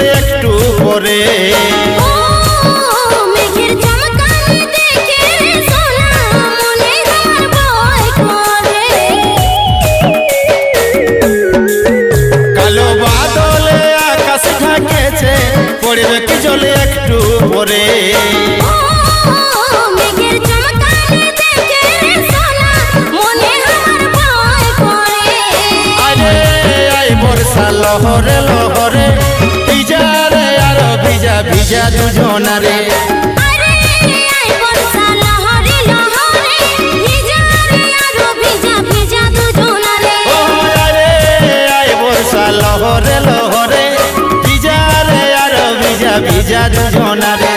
জলে একটু পরে কালো বাদলে আকাশ ঢাকেছে পড়বে কি জলে একটু পরে লহরে লহরে ভিজা রে আর ভিজা ভিজা দুজনারে বর্ষা লহরে লহরে ভিজা রে আর ভিজা ভিজা দুজনারে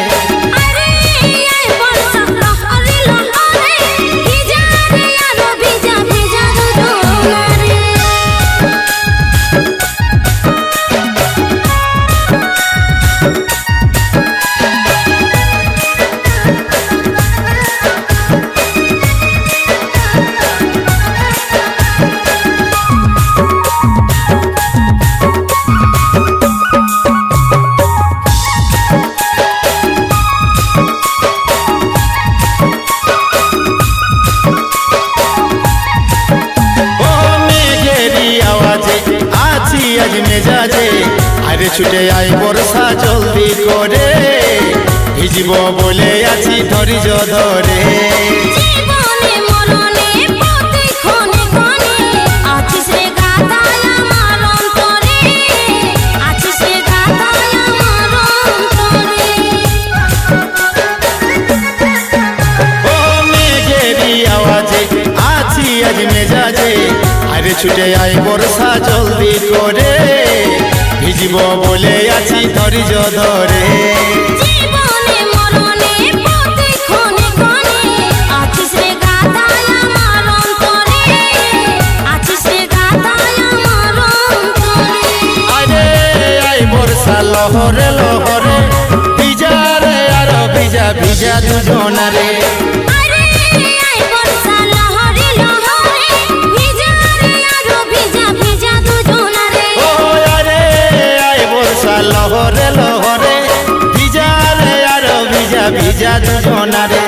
আজ মেজাজে আরে ছুটে আই বর্ষা জলদি করে ভিজব বলে আছি ধৈর্য ধরে আজ মেজাজে আরে ছুটে আই বর্ষা জলদি করে ভিজব বলে আছি ধৈর্য ধরে বর্ষা লহরে লহরে ভিজা রে আর ভিজা ভিজা দুজনারে লহরে লহরে ভিজা রে আর ভিজা ভিজা দুজনারে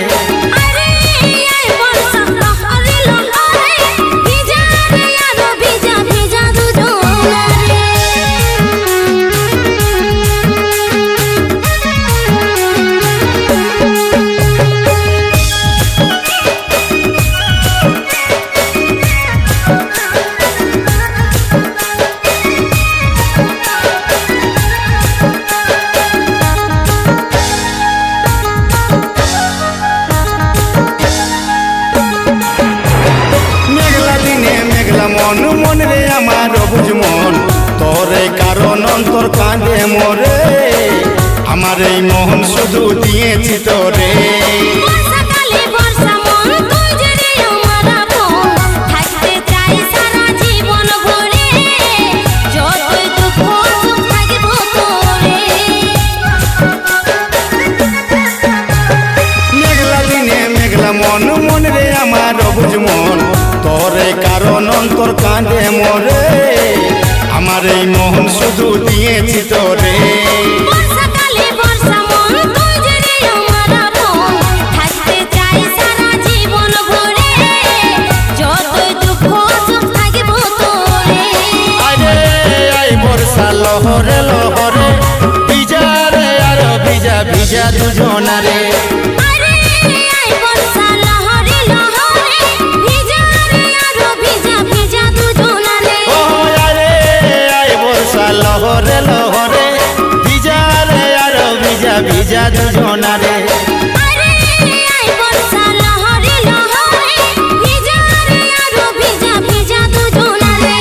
মন মন রে আমার বুঝ মন তোরে কারণ অন্তর কাঁদে মরে আমার এই মন শুধু দিয়েছি তোরে মেঘলা দিনে মেঘলা মন মন রে আমার বুঝ মন তোরে কারণ অন্তর কাঁদে মরে আমার এই মন শুধু দিয়েছি তোরে বর্ষা লহরে লহরে ভিজা রে আর ভিজা ভিজা দুজনারে লহরে লহরে ভিজা রে আর ভিজা ভিজা দুজনারে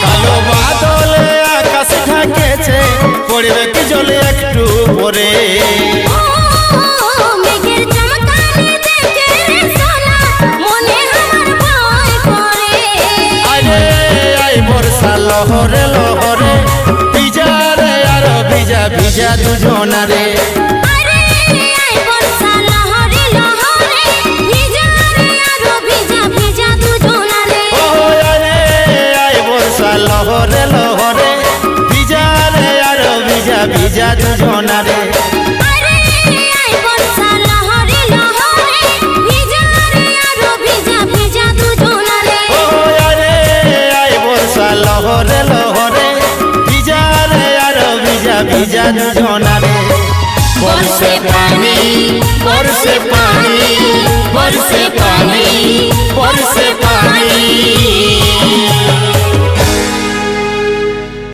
কালো বাদলে আকাশ ঢাকেছে পড়বে কি জলে একটু পরে বর্ষা লহরে লহরে ভিজা রে আর ভিজা ভিজা দুজনারে বর্ষা লহরে লহরে ভিজা রে আর ভিজা ভিজা দুজনারে ভিজা রে আর ভিজা ভিজা দুজনারে। দুজনারে আরে আই বর্ষা লহরে লহরে ভিজা রে আরো ভিজা ভিজা দুজনারে ও আরে আই বর্ষা লহরে লহরে ভিজা রে আর ভিজা ভিজা দুজনারে বর্ষে পানি বর্ষে পানি বর্ষে পানি বর্ষে পানি